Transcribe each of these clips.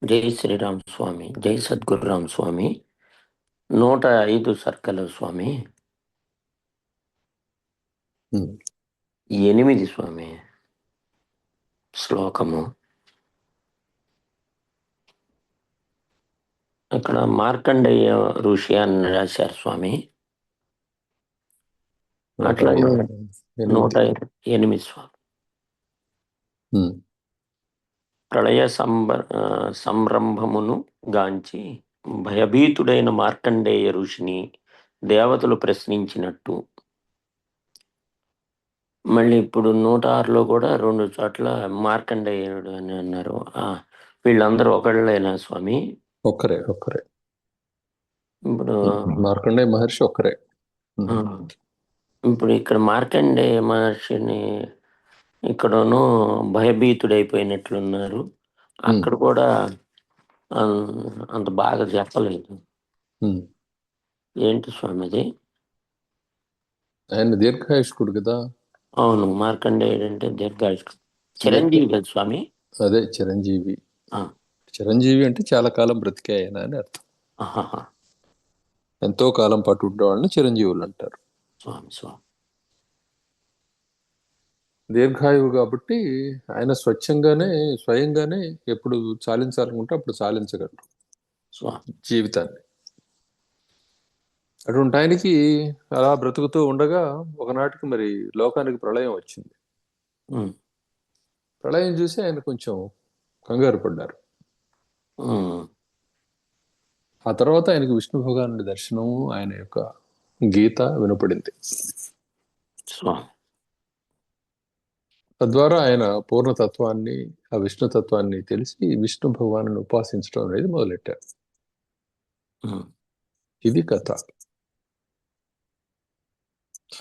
జై శ్రీరామ్ స్వామి, జై సద్గురురామ్ స్వామి. 105 సర్కల స్వామి. 8 స్వామి శ్లోకము. ఇక్కడ మార్కండేయ ఋషి అని రాశారు స్వామి. అట్లాగే 108 స్వామి. ప్రళయ సంరంభమును గాంచి భయభీతుడైన మార్కండేయ ఋషిని దేవతలు ప్రశ్నించినట్టు, మళ్ళీ ఇప్పుడు 106లో కూడా 2 చోట్ల మార్కండేయుడు అని అన్నారు. వీళ్ళందరూ ఒకళ్ళేనా స్వామి? ఒక్కరే. ఇప్పుడు మార్కండేయ మహర్షి ఒక్కరే. ఇప్పుడు ఇక్కడ మార్కండేయ మహర్షిని ఇక్కడను భయభీతుడైపోయినట్లున్నారు. అక్కడ కూడా అంత బాగా చెప్పలేదు. ఏంటి స్వామి అది? ఆయన దీర్ఘాయుష్కుడు కదా. అవును, మార్కండేయుడు అంటే దీర్ఘాయుష్కుడు. చిరంజీవి కదా స్వామి? అదే చిరంజీవి. చిరంజీవి అంటే చాలా కాలం బ్రతికాయన అని అర్థం. ఎంతో కాలం పాటు ఉండేవాళ్ళని చిరంజీవులు అంటారు. దీర్ఘాయువు కాబట్టి ఆయన స్వయంగానే ఎప్పుడు చాలించాలనుకుంటే అప్పుడు చాలించగలరు జీవితాన్ని. అటువంటి ఆయనకి అలా బ్రతుకుతూ ఉండగా ఒకనాటికి మరి లోకానికి ప్రళయం వచ్చింది. ప్రళయం చూసి ఆయన కొంచెం కంగారు పడ్డారు. ఆ తర్వాత ఆయనకు విష్ణు భగవానుడి దర్శనం, ఆయన యొక్క గీత వినపడింది. తద్వారా ఆయన పూర్ణతత్వాన్ని, ఆ విష్ణుతత్వాన్ని తెలిసి విష్ణు భగవాను ఉపాసించడం అనేది మొదలెట్టారు. ఇది కథ.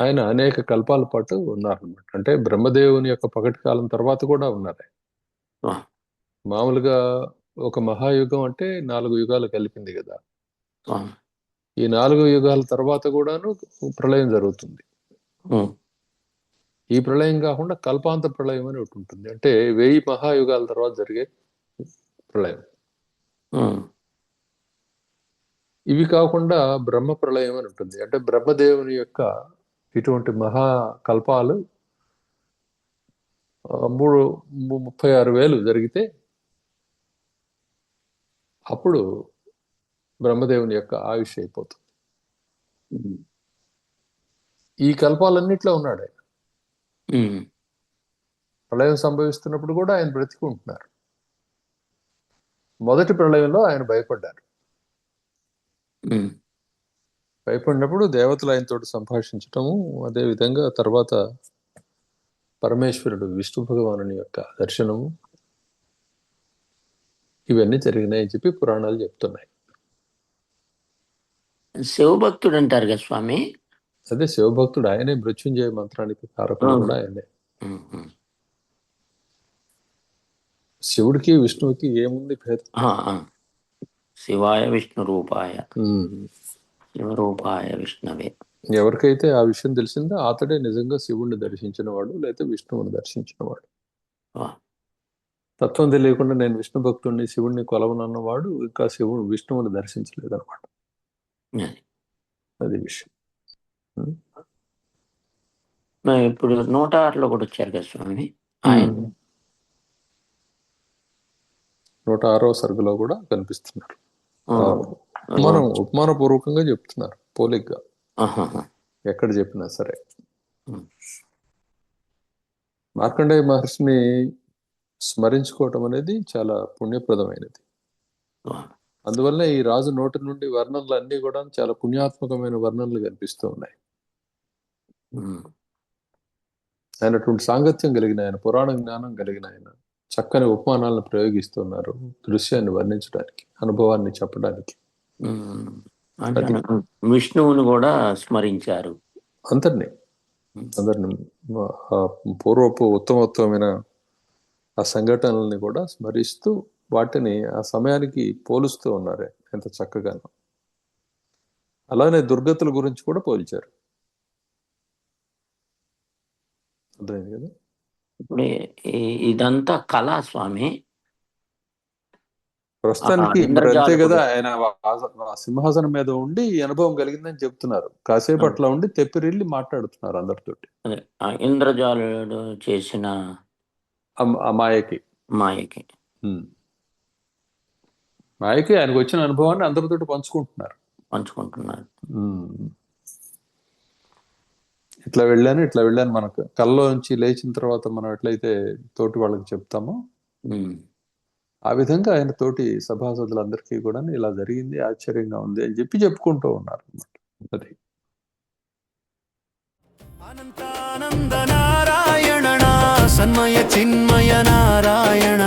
ఆయన అనేక కల్పాల పాటు ఉన్నారనమాట. అంటే బ్రహ్మదేవుని యొక్క పగటి కాలం తర్వాత కూడా ఉన్నారు. మామూలుగా ఒక మహాయుగం అంటే 4 యుగాలు కలిపింది కదా. ఈ 4 యుగాల తర్వాత కూడాను ప్రళయం జరుగుతుంది. ఈ ప్రళయం కాకుండా కల్పాంత ప్రళయం అని ఒకటి ఉంటుంది. అంటే 1000 మహాయుగాల తర్వాత జరిగే ప్రళయం. ఇవి కాకుండా బ్రహ్మ ప్రళయం అని ఉంటుంది. అంటే బ్రహ్మదేవుని యొక్క ఇటువంటి మహాకల్పాలు 36,000 జరిగితే అప్పుడు బ్రహ్మదేవుని యొక్క ఆయుష్ అయిపోతుంది. ఈ కల్పాలన్నిట్లో ఉన్నాడు ఆయన. ప్రళయం సంభవిస్తున్నప్పుడు కూడా ఆయన బ్రతికుంటున్నారు. మొదటి ప్రళయంలో ఆయన భయపడ్డారు. భయపడినప్పుడు దేవతలు ఆయనతో సంభాషించటము, అదేవిధంగా తర్వాత పరమేశ్వరుడు విష్ణు భగవానుని యొక్క దర్శనము, ఇవన్నీ జరిగినాయని చెప్పి పురాణాలు చెప్తున్నాయి. శివభక్తుడు అంటారు కదా స్వామి? అదే శివభక్తుడు. ఆయనే మృత్యుంజయ మంత్రానికి కారకుడు కూడా ఆయనే. శివుడికి విష్ణువుకి ఏముంది భేదం? శివాయ విష్ణు రూపాయ, శివరూపాయ విష్ణవే. ఎవరికైతే ఆ విషయం తెలిసిందో అతడే నిజంగా శివుణ్ణి దర్శించిన వాడు, లేకపోతే విష్ణువుని దర్శించిన వాడు. తత్వం తెలియకుండా నేను విష్ణు భక్తుడిని, శివుణ్ణి కొలవనన్నవాడు ఇంకా విష్ణువుని దర్శించలేదు అనమాట. అది విషయం. ఇప్పుడు 106లో కూడా వచ్చారు కదా స్వామి ఆయన. 106వ సర్గలో కూడా కనిపిస్తున్నారు. ఉపమానపూర్వకంగా చెప్తున్నారు, పోలిగ్గా ఎక్కడ చెప్పినా సరే. మార్కండేయ మహర్షిని స్మరించుకోవటం అనేది చాలా పుణ్యప్రదమైనది. అందువల్ల ఈ రాజు నోటి నుండి వర్ణనలు అన్ని కూడా చాలా పుణ్యాత్మకమైన వర్ణనలు కనిపిస్తూ ఉన్నాయి. ఆయనటువంటి సాంగత్యం కలిగిన ఆయన, పురాణ జ్ఞానం కలిగిన ఆయన చక్కని ఉపమానాలను ప్రయోగిస్తున్నారు దృశ్యాన్ని వర్ణించడానికి, అనుభవాన్ని చెప్పడానికి. విష్ణువుని కూడా స్మరించారు. అందరినీ పూర్వపు ఉత్తమోత్తమైన ఆ సంఘటనల్ని కూడా స్మరిస్తూ వాటిని ఆ సమయానికి పోలుస్తూ ఉన్నారు ఎంత చక్కగానో. అలానే దుర్గతుల గురించి కూడా పోల్చారు. అర్థమైంది కదా. ఇప్పుడు ఇదంతా కళా స్వామి? ప్రస్తుతానికి మరి అంతే ఇంద్రజాలకుడు. కదా, ఆయన ఆ సింహాసనం మీద ఉండి ఈ అనుభవం కలిగిందని చెప్తున్నారు. కాసేపు ఆ, అట్లా ఉండి తెప్పిరిల్లి మాట్లాడుతున్నారు అందరితోటి. అదే ఆ ఇంద్రజాలుడు చేసిన ఆ మాయకి. మాయకి. ఉమ్. మాయకి ఆయనకు వచ్చిన అనుభవాన్ని అందరితోటి పంచుకుంటున్నారు. పంచుకుంటున్నారు. ఉమ్. ఇట్లా వెళ్ళాను మనకు కల్లో నుంచి లేచిన తర్వాత మనం ఎట్లయితే తోటి వాళ్ళకి చెప్తామో, ఉమ్. ఆ విధంగా ఆయన తోటి సభాసదులందరికీ కూడా ఇలా జరిగింది, ఆశ్చర్యంగా ఉంది అని చెప్పి చెప్పుకుంటూ ఉన్నారు అన్నమాట. అది అనంతానంద నారాయణ సన్మయ చిన్మయ నారాయణ